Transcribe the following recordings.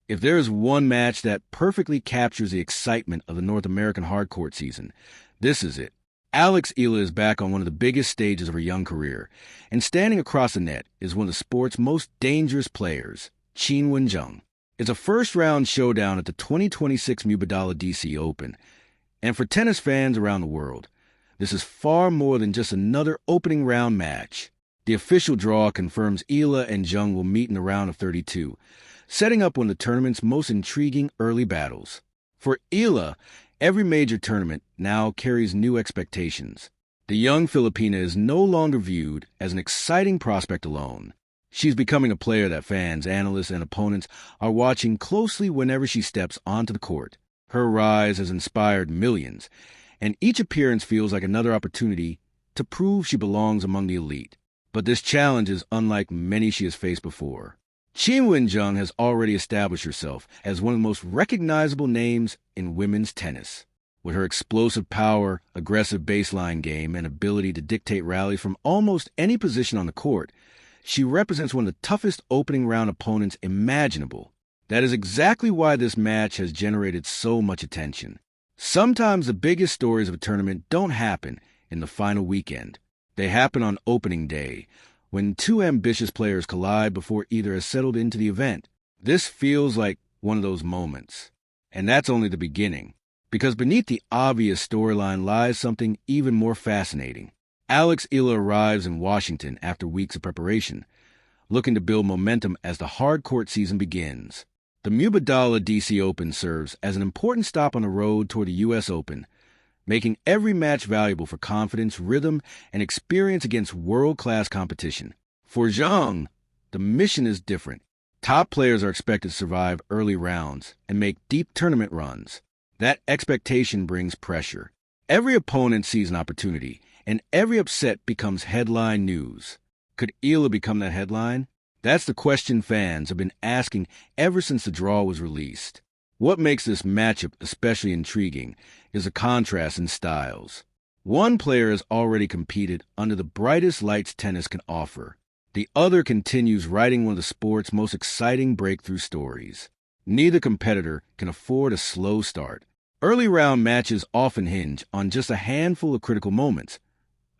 If there is one match that perfectly captures the excitement of the North American hardcourt season, this is it. Alex Eala is back on one of the biggest stages of her young career, and standing across the net is one of the sport's most dangerous players, Qinwen Zheng. It's a first-round showdown at the 2026 Mubadala DC Open, and for tennis fans around the world, this is far more than just another opening round match. The official draw confirms Eala and Zheng will meet in the round of 32, setting up one of the tournament's most intriguing early battles. For Eala, every major tournament now carries new expectations. The young Filipina is no longer viewed as an exciting prospect alone. She's becoming a player that fans, analysts, and opponents are watching closely whenever she steps onto the court. Her rise has inspired millions, and each appearance feels like another opportunity to prove she belongs among the elite. But this challenge is unlike many she has faced before. Qinwen Zheng has already established herself as one of the most recognizable names in women's tennis. With her explosive power, aggressive baseline game, and ability to dictate rallies from almost any position on the court, she represents one of the toughest opening round opponents imaginable. That is exactly why this match has generated so much attention. Sometimes the biggest stories of a tournament don't happen in the final weekend. They happen on opening day, when two ambitious players collide before either has settled into the event. This feels like one of those moments. And that's only the beginning, because beneath the obvious storyline lies something even more fascinating. Alex Eala arrives in Washington after weeks of preparation, looking to build momentum as the hardcourt season begins. The Mubadala DC Open serves as an important stop on the road toward the U.S. Open, making every match valuable for confidence, rhythm, and experience against world-class competition. For Zheng, the mission is different. Top players are expected to survive early rounds and make deep tournament runs. That expectation brings pressure. Every opponent sees an opportunity, and every upset becomes headline news. Could Eala become that headline? That's the question fans have been asking ever since the draw was released. What makes this matchup especially intriguing is a contrast in styles. One player has already competed under the brightest lights tennis can offer. The other continues writing one of the sport's most exciting breakthrough stories. Neither competitor can afford a slow start. Early round matches often hinge on just a handful of critical moments.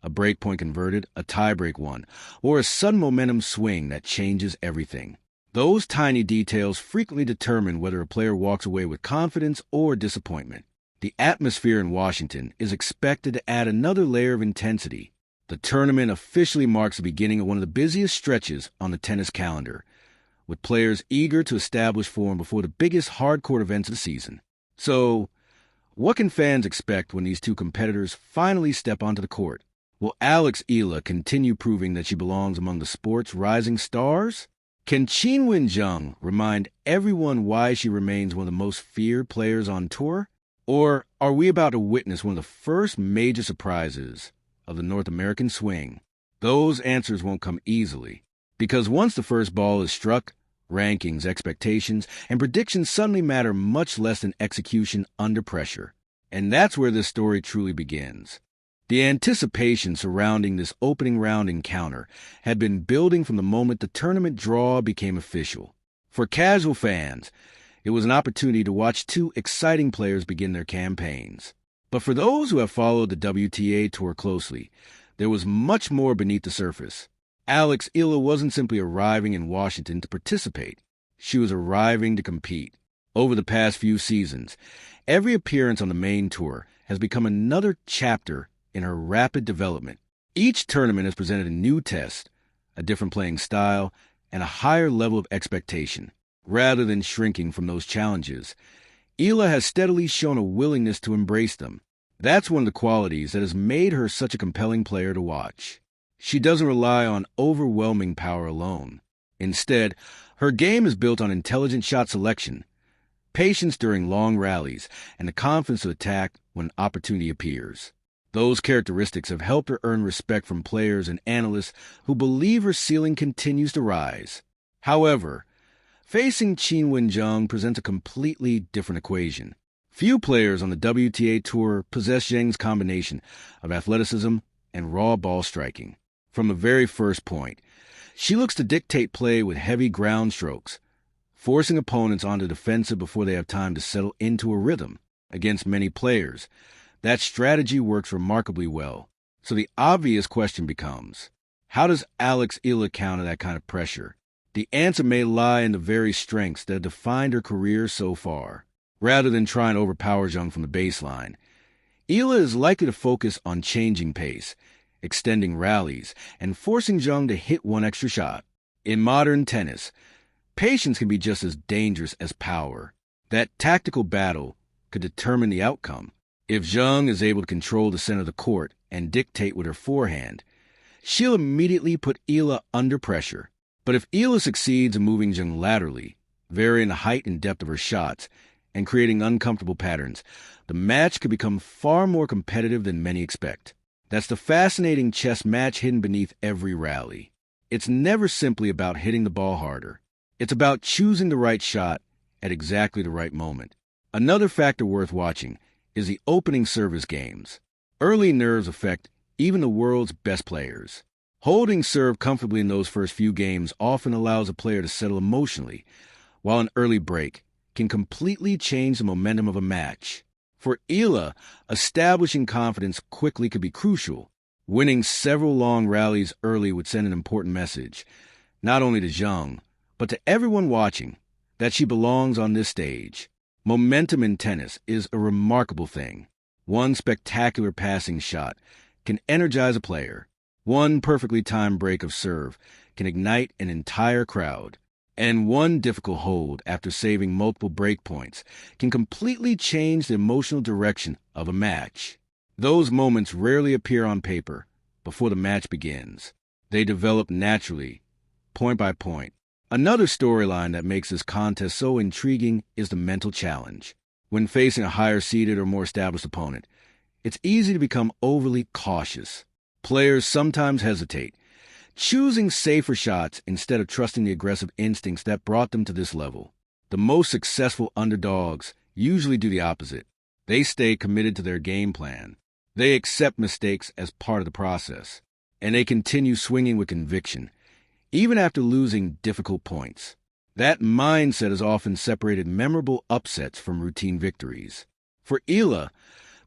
A break point converted, a tiebreak won, or a sudden momentum swing that changes everything. Those tiny details frequently determine whether a player walks away with confidence or disappointment. The atmosphere in Washington is expected to add another layer of intensity. The tournament officially marks the beginning of one of the busiest stretches on the tennis calendar, with players eager to establish form before the biggest hardcourt events of the season. So, what can fans expect when these two competitors finally step onto the court? Will Alex Eala continue proving that she belongs among the sport's rising stars? Can Qinwen Zheng remind everyone why she remains one of the most feared players on tour? Or are we about to witness one of the first major surprises of the North American swing? Those answers won't come easily, because once the first ball is struck, rankings, expectations, and predictions suddenly matter much less than execution under pressure. And that's where this story truly begins. The anticipation surrounding this opening round encounter had been building from the moment the tournament draw became official. For casual fans, it was an opportunity to watch two exciting players begin their campaigns. But for those who have followed the WTA Tour closely, there was much more beneath the surface. Alex Eala wasn't simply arriving in Washington to participate. She was arriving to compete. Over the past few seasons, every appearance on the main tour has become another chapter in her rapid development. Each tournament has presented a new test, a different playing style, and a higher level of expectation. Rather than shrinking from those challenges, Eala has steadily shown a willingness to embrace them. That's one of the qualities that has made her such a compelling player to watch. She doesn't rely on overwhelming power alone. Instead, her game is built on intelligent shot selection, patience during long rallies, and the confidence to attack when opportunity appears. Those characteristics have helped her earn respect from players and analysts who believe her ceiling continues to rise. However, facing Qinwen Zheng presents a completely different equation. Few players on the WTA Tour possess Zheng's combination of athleticism and raw ball striking. From the very first point, she looks to dictate play with heavy ground strokes, forcing opponents on the defensive before they have time to settle into a rhythm. Against many players, that strategy works remarkably well. So the obvious question becomes, how does Alex Eala counter that kind of pressure? The answer may lie in the very strengths that have defined her career so far. Rather than trying to overpower Zheng from the baseline, Eala is likely to focus on changing pace, extending rallies, and forcing Zheng to hit one extra shot. In modern tennis, patience can be just as dangerous as power. That tactical battle could determine the outcome. If Zheng is able to control the center of the court and dictate with her forehand, she'll immediately put Eala under pressure. But if Eala succeeds in moving Zheng laterally, varying the height and depth of her shots, and creating uncomfortable patterns, the match could become far more competitive than many expect. That's the fascinating chess match hidden beneath every rally. It's never simply about hitting the ball harder. It's about choosing the right shot at exactly the right moment. Another factor worth watching is the opening service games. Early nerves affect even the world's best players. Holding serve comfortably in those first few games often allows a player to settle emotionally, while an early break can completely change the momentum of a match. For Eala, establishing confidence quickly could be crucial. Winning several long rallies early would send an important message, not only to Zheng, but to everyone watching, that she belongs on this stage. Momentum in tennis is a remarkable thing. One spectacular passing shot can energize a player. One perfectly timed break of serve can ignite an entire crowd. And one difficult hold after saving multiple break points can completely change the emotional direction of a match. Those moments rarely appear on paper before the match begins. They develop naturally, point by point. Another storyline that makes this contest so intriguing is the mental challenge. When facing a higher-seeded or more established opponent, it's easy to become overly cautious. Players sometimes hesitate, choosing safer shots instead of trusting the aggressive instincts that brought them to this level. The most successful underdogs usually do the opposite. They stay committed to their game plan. They accept mistakes as part of the process, and they continue swinging with conviction, even after losing difficult points. That mindset has often separated memorable upsets from routine victories. For Eala,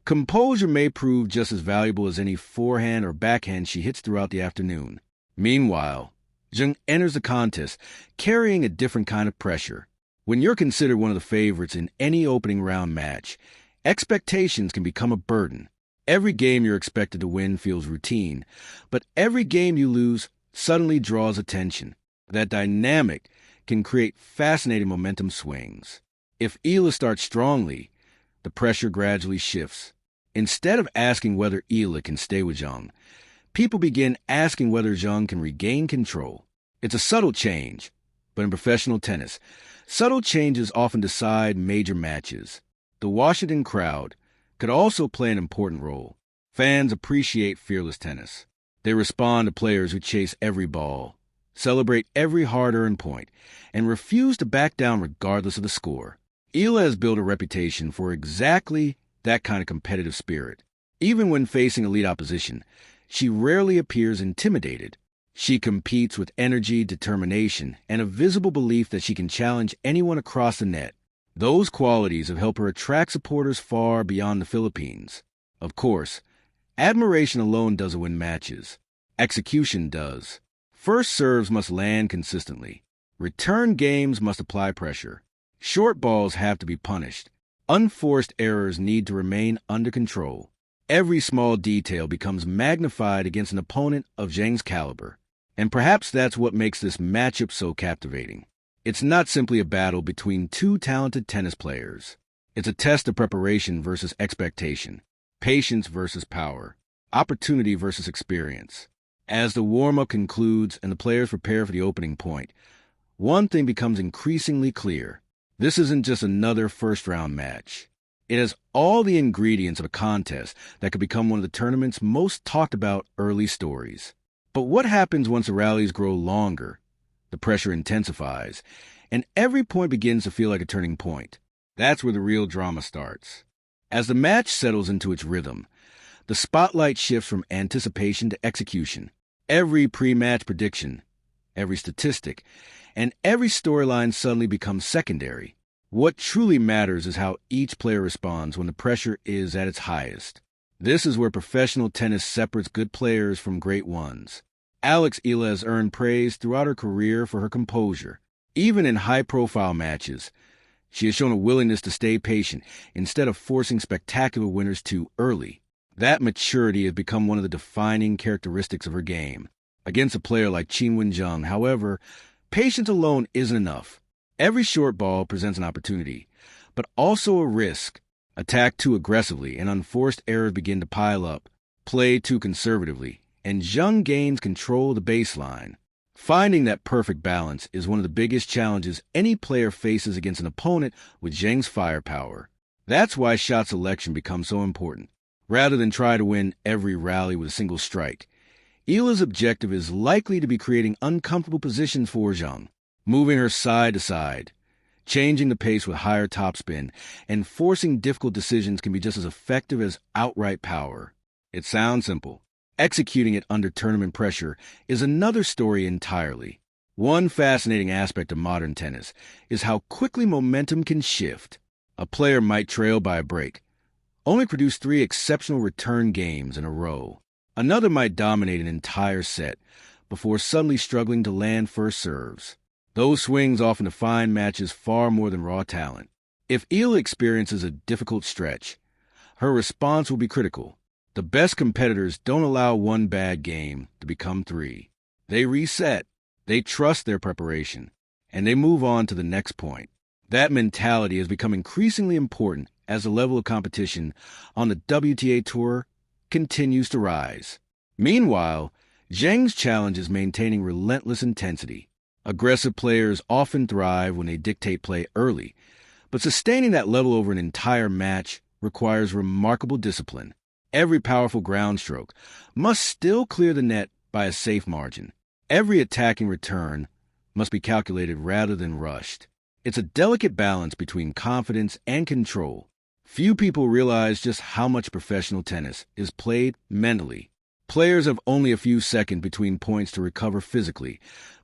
composure may prove just as valuable as any forehand or backhand she hits throughout the afternoon. Meanwhile, Zheng enters the contest carrying a different kind of pressure. When you're considered one of the favorites in any opening round match, expectations can become a burden. Every game you're expected to win feels routine, but every game you lose suddenly draws attention. That dynamic can create fascinating momentum swings. If Eala starts strongly, the pressure gradually shifts. Instead of asking whether Eala can stay with Zheng, people begin asking whether Zheng can regain control. It's a subtle change, but in professional tennis, subtle changes often decide major matches. The Washington crowd could also play an important role. Fans appreciate fearless tennis. They respond to players who chase every ball, celebrate every hard-earned point, and refuse to back down regardless of the score. Eala has built a reputation for exactly that kind of competitive spirit. Even when facing elite opposition, she rarely appears intimidated. She competes with energy, determination, and a visible belief that she can challenge anyone across the net. Those qualities have helped her attract supporters far beyond the Philippines. Of course, admiration alone doesn't win matches. Execution does. First serves must land consistently. Return games must apply pressure. Short balls have to be punished. Unforced errors need to remain under control. Every small detail becomes magnified against an opponent of Zheng's caliber. And perhaps that's what makes this matchup so captivating. It's not simply a battle between two talented tennis players. It's a test of preparation versus expectation, patience versus power, opportunity versus experience. As the warm-up concludes and the players prepare for the opening point, one thing becomes increasingly clear. This isn't just another first-round match. It has all the ingredients of a contest that could become one of the tournament's most talked about early stories. But what happens once the rallies grow longer? The pressure intensifies, and every point begins to feel like a turning point. That's where the real drama starts. As the match settles into its rhythm, the spotlight shifts from anticipation to execution. Every pre-match prediction every statistic, and every storyline suddenly becomes secondary. What truly matters is how each player responds when the pressure is at its highest. This is where professional tennis separates good players from great ones. Alex Eala has earned praise throughout her career for her composure. Even in high-profile matches, she has shown a willingness to stay patient instead of forcing spectacular winners too early. That maturity has become one of the defining characteristics of her game. Against a player like Qinwen Zheng, however, patience alone isn't enough. Every short ball presents an opportunity, but also a risk. Attack too aggressively and unforced errors begin to pile up. Play too conservatively, and Zheng gains control of the baseline. Finding that perfect balance is one of the biggest challenges any player faces against an opponent with Zheng's firepower. That's why shot selection becomes so important. Rather than try to win every rally with a single strike, Eala's objective is likely to be creating uncomfortable positions for Zheng, moving her side to side. Changing the pace with higher topspin and forcing difficult decisions can be just as effective as outright power. It sounds simple. Executing it under tournament pressure is another story entirely. One fascinating aspect of modern tennis is how quickly momentum can shift. A player might trail by a break, only produce 3 exceptional return games in a row. Another might dominate an entire set before suddenly struggling to land first serves. Those swings often define matches far more than raw talent. If Eala experiences a difficult stretch, her response will be critical. The best competitors don't allow one bad game to become 3. They reset, they trust their preparation, and they move on to the next point. That mentality has become increasingly important as the level of competition on the WTA Tour continues to rise. Meanwhile, Zheng's challenge is maintaining relentless intensity. Aggressive players often thrive when they dictate play early, but sustaining that level over an entire match requires remarkable discipline. Every powerful ground stroke must still clear the net by a safe margin. Every attacking return must be calculated rather than rushed. It's a delicate balance between confidence and control. Few people realize just how much professional tennis is played mentally. Players have only a few seconds between points to recover physically,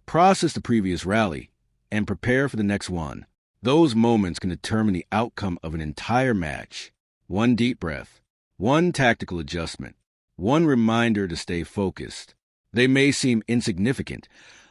process the previous rally, and prepare for the next one. Those moments can determine the outcome of an entire match. One deep breath, one tactical adjustment, one reminder to stay focused. They may seem insignificant,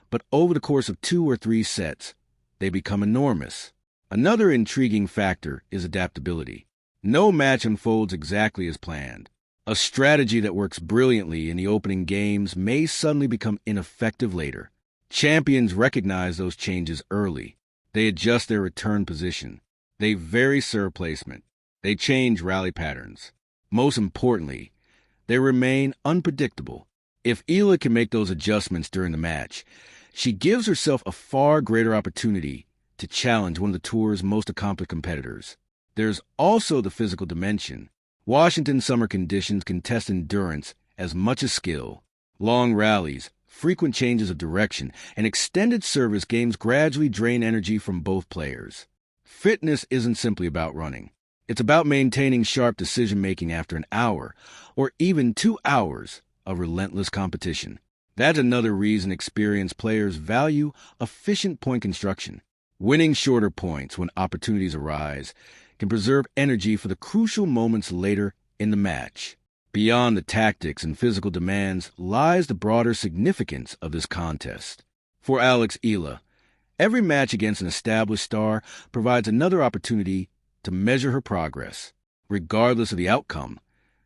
but over the course of 2 or 3 sets, they become enormous. Another intriguing factor is adaptability. No match unfolds exactly as planned. A strategy that works brilliantly in the opening games may suddenly become ineffective later. Champions recognize those changes early. They adjust their return position. They vary serve placement. They change rally patterns. Most importantly, they remain unpredictable. If Eala can make those adjustments during the match, she gives herself a far greater opportunity to challenge one of the tour's most accomplished competitors. There's also the physical dimension. Washington summer conditions can test endurance as much as skill. Long rallies, frequent changes of direction, and extended service games gradually drain energy from both players. Fitness isn't simply about running. It's about maintaining sharp decision-making after an hour, or even 2 hours, of relentless competition. That's another reason experienced players value efficient point construction. Winning shorter points when opportunities arise can preserve energy for the crucial moments later in the match. Beyond the tactics and physical demands lies the broader significance of this contest. For Alex Eala, every match against an established star provides another opportunity to measure her progress. Regardless of the outcome,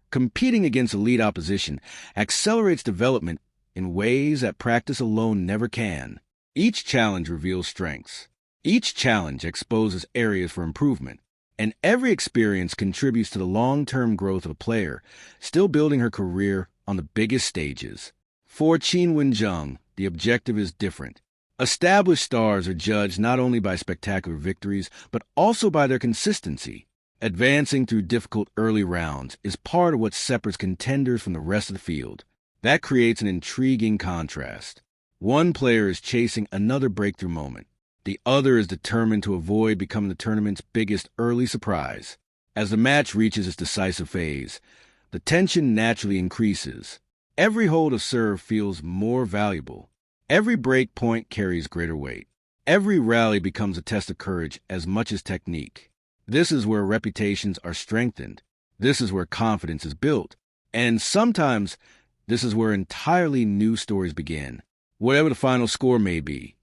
competing against elite opposition accelerates development in ways that practice alone never can. Each challenge reveals strengths. Each challenge exposes areas for improvement. And every experience contributes to the long-term growth of a player, still building her career on the biggest stages. For Qinwen Zheng, the objective is different. Established stars are judged not only by spectacular victories, but also by their consistency. Advancing through difficult early rounds is part of what separates contenders from the rest of the field. That creates an intriguing contrast. One player is chasing another breakthrough moment. The other is determined to avoid becoming the tournament's biggest early surprise. As the match reaches its decisive phase, the tension naturally increases. Every hold of serve feels more valuable, Every break point carries greater weight. Every rally becomes a test of courage as much as technique. This is where reputations are strengthened. This is where confidence is built. And sometimes, this is where entirely new stories begin. Whatever the final score may be,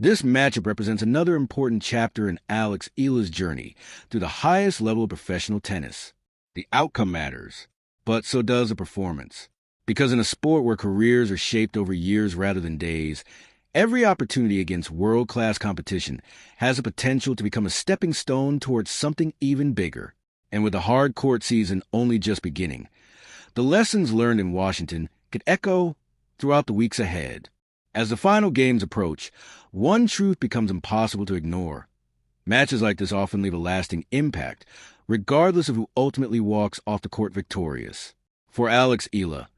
this matchup represents another important chapter in Alex Eala's journey through the highest level of professional tennis. The outcome matters, but so does the performance. Because in a sport where careers are shaped over years rather than days, every opportunity against world-class competition has the potential to become a stepping stone towards something even bigger. And with the hard court season only just beginning, the lessons learned in Washington could echo throughout the weeks ahead. As the final games approach, one truth becomes impossible to ignore. Matches like this often leave a lasting impact, regardless of who ultimately walks off the court victorious. For Alex Eala,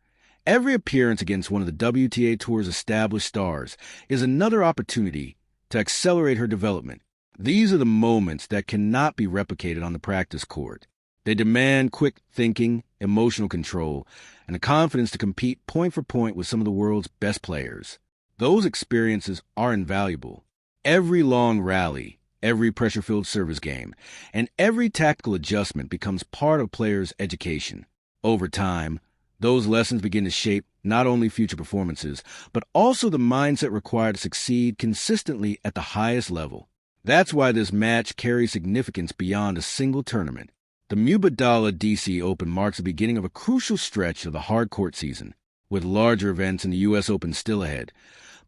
every appearance against one of the WTA Tour's established stars is another opportunity to accelerate her development. These are the moments that cannot be replicated on the practice court. They demand quick thinking, emotional control, and the confidence to compete point for point with some of the world's best players. Those experiences are invaluable. Every long rally, every pressure-filled service game, and every tactical adjustment becomes part of players' education. Over time, those lessons begin to shape not only future performances, but also the mindset required to succeed consistently at the highest level. That's why this match carries significance beyond a single tournament. The Mubadala DC Open marks the beginning of a crucial stretch of the hard court season. With larger events in the U.S. Open still ahead,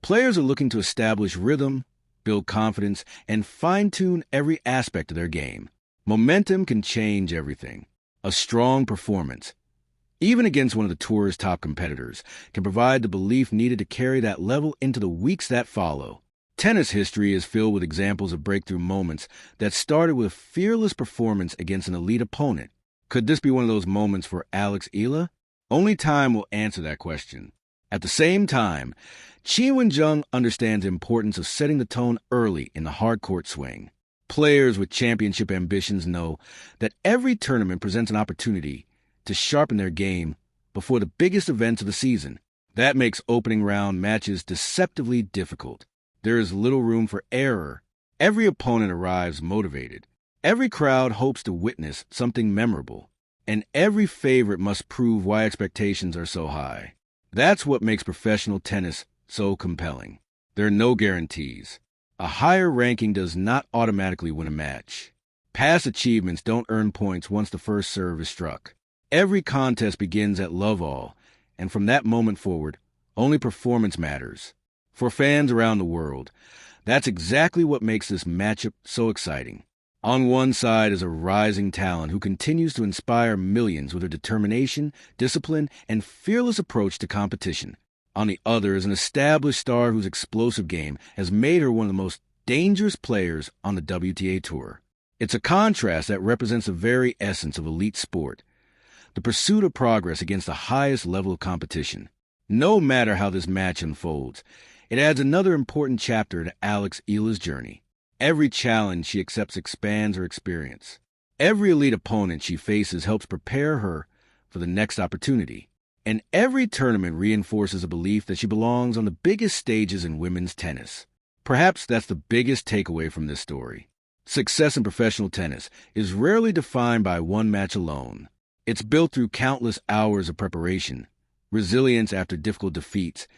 players are looking to establish rhythm, build confidence, and fine-tune every aspect of their game. Momentum can change everything. A strong performance, even against one of the tour's top competitors, can provide the belief needed to carry that level into the weeks that follow. Tennis history is filled with examples of breakthrough moments that started with a fearless performance against an elite opponent. Could this be one of those moments for Alex Eala? Only time will answer that question. At the same time, Qinwen Zheng understands the importance of setting the tone early in the hard court swing. Players with championship ambitions know that every tournament presents an opportunity to sharpen their game before the biggest events of the season. That makes opening round matches deceptively difficult. There is little room for error. Every opponent arrives motivated. Every crowd hopes to witness something memorable. And every favorite must prove why expectations are so high. That's what makes professional tennis so compelling. There are no guarantees. A higher ranking does not automatically win a match. Past achievements don't earn points once the first serve is struck. Every contest begins at love all, and from that moment forward, only performance matters. For fans around the world, that's exactly what makes this matchup so exciting. On one side is a rising talent who continues to inspire millions with her determination, discipline, and fearless approach to competition. On the other is an established star whose explosive game has made her one of the most dangerous players on the WTA Tour. It's a contrast that represents the very essence of elite sport, the pursuit of progress against the highest level of competition. No matter how this match unfolds, it adds another important chapter to Alex Eala's journey. Every challenge she accepts expands her experience. Every elite opponent she faces helps prepare her for the next opportunity. And every tournament reinforces a belief that she belongs on the biggest stages in women's tennis. Perhaps that's the biggest takeaway from this story. Success in professional tennis is rarely defined by one match alone. It's built through countless hours of preparation, resilience after difficult defeats,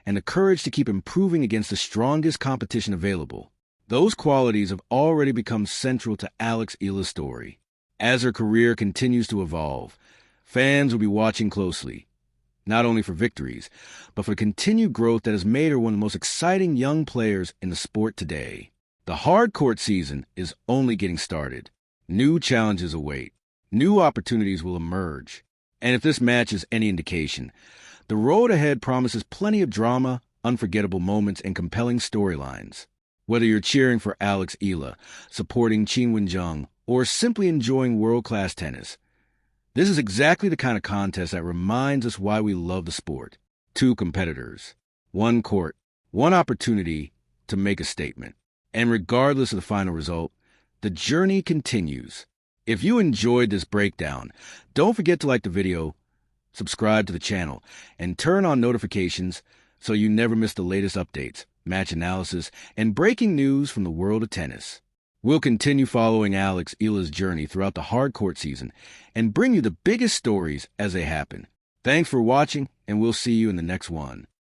and the courage to keep improving against the strongest competition available. Those qualities have already become central to Alex Eala's story. As her career continues to evolve, fans will be watching closely, not only for victories, but for the continued growth that has made her one of the most exciting young players in the sport today. The hard court season is only getting started. New challenges await. New opportunities will emerge. And if this match is any indication, the road ahead promises plenty of drama, unforgettable moments, and compelling storylines. Whether you're cheering for Alex Eala, supporting Qinwen Zheng, or simply enjoying world-class tennis, this is exactly the kind of contest that reminds us why we love the sport. Two competitors, one court, one opportunity to make a statement. And regardless of the final result, the journey continues. If you enjoyed this breakdown, don't forget to like the video, subscribe to the channel, and turn on notifications so you never miss the latest updates, match analysis, and breaking news from the world of tennis. We'll continue following Alex Eala's journey throughout the hard court season and bring you the biggest stories as they happen. Thanks for watching, and we'll see you in the next one.